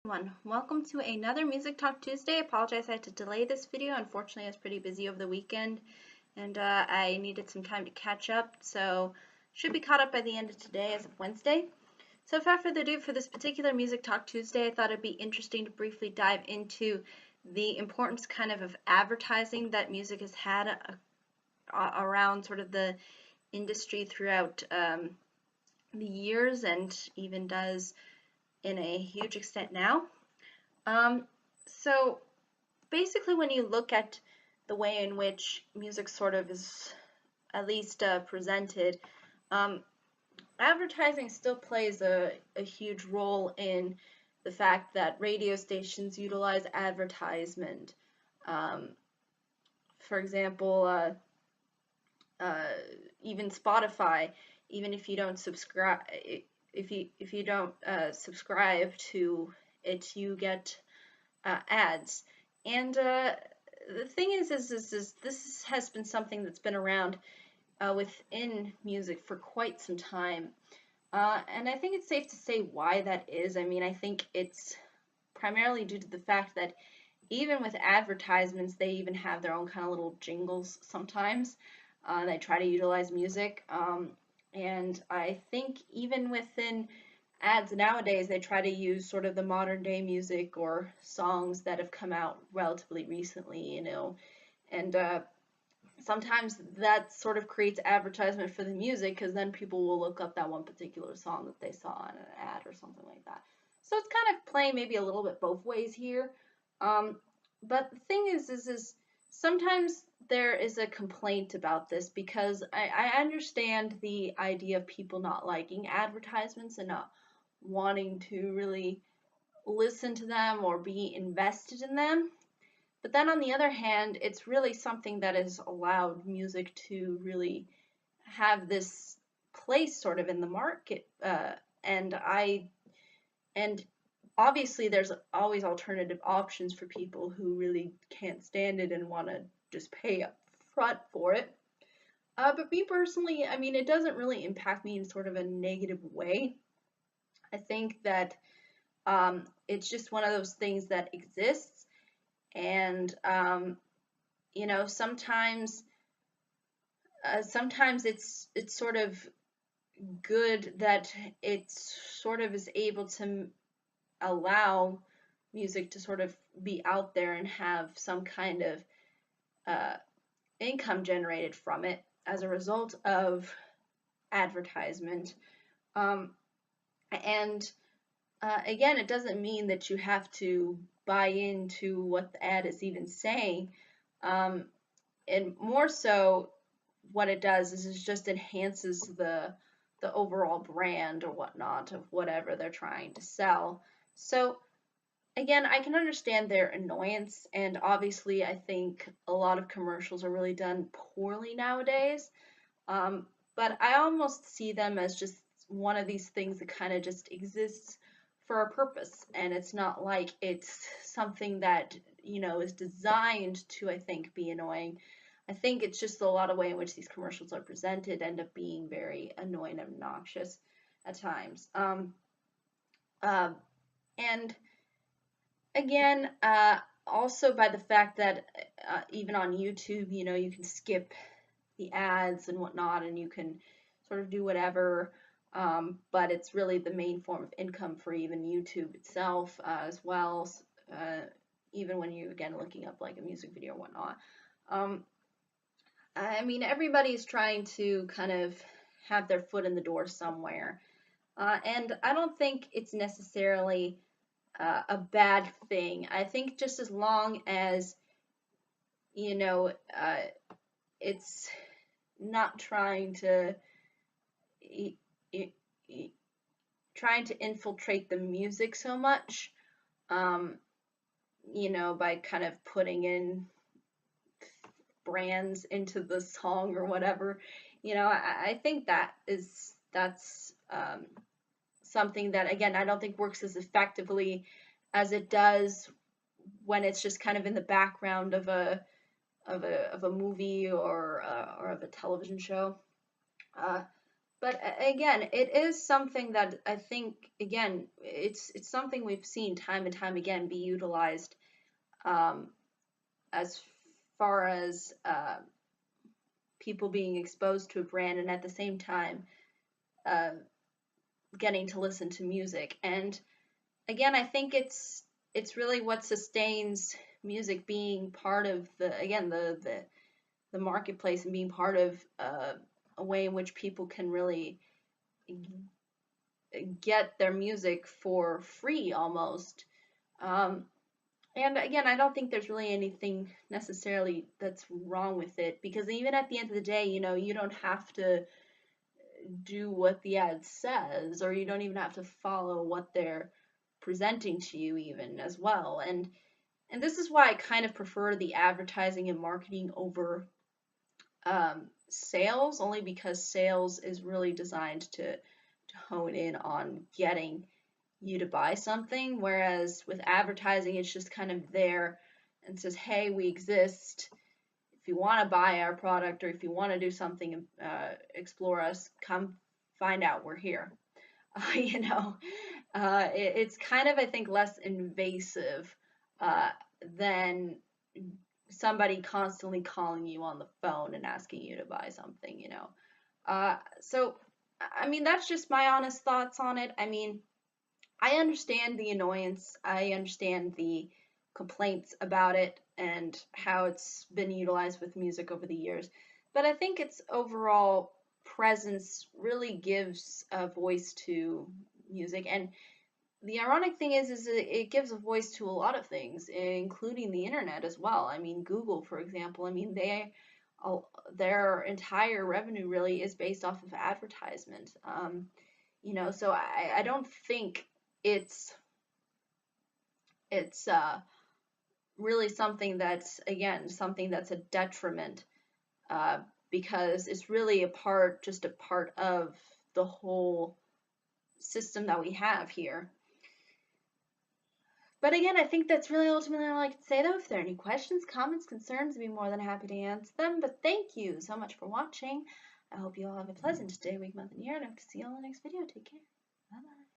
Everyone, welcome to another Music Talk Tuesday. I apologize I had to delay this video. Unfortunately, I was pretty busy over the weekend and I needed some time to catch up, so should be caught up by the end of today as of Wednesday. So without further ado, for this particular Music Talk Tuesday, I thought it'd be interesting to briefly dive into the importance of advertising that music has had around sort of the industry throughout the years and even does in a huge extent now. So basically, when you look at the way in which music sort of is at least presented, um, advertising still plays a huge role in the fact that radio stations utilize advertisement. Um, for example, uh, even Spotify, even if you don't subscribe, if you don't subscribe to it, you get ads. And the thing is this has been something that's been around within music for quite some time. And I think it's safe to say why that is. I mean, I think it's primarily due to the fact that even with advertisements, they even have their own kind of little jingles sometimes. They try to utilize music. And I think even within ads nowadays, they try to use sort of the modern day music or songs that have come out relatively recently. And sometimes that sort of creates advertisement for the music because then people will look up that one particular song that they saw in an ad or something like that. So it's kind of playing maybe a little bit both ways here. Um, but the thing is sometimes there is a complaint about this because I understand the idea of people not liking advertisements and not wanting to really listen to them or be invested in them. But then on the other hand, it's really something that has allowed music to really have this place sort of in the market. And I and obviously there's always alternative options for people who really can't stand it and want to just pay up front for it. But me personally, I mean, it doesn't really impact me in sort of a negative way. I think that it's just one of those things that exists, and sometimes sometimes it's sort of good that it sort of is able to allow music to sort of be out there and have some kind of uh, income generated from it as a result of advertisement. Um, and Again, it doesn't mean that you have to buy into what the ad is even saying. Um, and more so, what it does is it just enhances the overall brand or whatnot of whatever they're trying to sell. So again, I can understand their annoyance, and obviously, I think a lot of commercials are really done poorly nowadays. But I almost see them as just one of these things that kind of just exists for a purpose, and it's not like it's something that is designed to, I think, be annoying. I think it's just a lot of way in which these commercials are presented end up being very annoying and obnoxious at times. Uh, and Again, also by the fact that even on YouTube, you can skip the ads and whatnot, and you can sort of do whatever. But it's really the main form of income for even YouTube itself as well. Even when you again looking up like a music video or whatnot. Um, I mean, everybody's trying to kind of have their foot in the door somewhere, and I don't think it's necessarily a bad thing. I think just as long as you know it's not y- y- trying to infiltrate the music so much, um, by kind of putting in brands into the song or whatever. I think that's something that again I don't think works as effectively as it does when it's just kind of in the background of a movie or of a television show. Uh, But again, it is something that I think, again, it's something we've seen time and time again be utilized, um, as far as people being exposed to a brand and at the same time uh, getting to listen to music. And again, I think it's really what sustains music being part of the marketplace and being part of a way in which people can really get their music for free almost. Um, and again, I don't think there's really anything necessarily that's wrong with it, because even at the end of the day, you don't have to do what the ad says, or you don't even have to follow what they're presenting to you even as well. And this is why I kind of prefer the advertising and marketing over sales, only because sales is really designed to hone in on getting you to buy something, whereas with advertising, it's just kind of there and says, hey, we exist. If you want to buy our product, or if you want to do something, explore us, come find out, we're here. It's kind of, I think, less invasive uh, than somebody constantly calling you on the phone and asking you to buy something. So, I mean, that's just my honest thoughts on it. I mean, I understand the annoyance, I understand the complaints about it and how it's been utilized with music over the years, but I think its overall presence really gives a voice to music. And the ironic thing is it gives a voice to a lot of things, including the internet as well. I mean, Google, for example, I mean, their entire revenue really is based off of advertisement. So I don't think it's it's really something that's, again, something that's a detriment, uh, because it's really just a part of the whole system that we have here. But again, I think that's really ultimately all I can say, though. If there are any questions, comments, concerns, I'd be more than happy to answer them. But thank you so much for watching. I hope you all have a pleasant day, week, month, and year, and I hope to see you all in the next video. Take care. Bye-bye.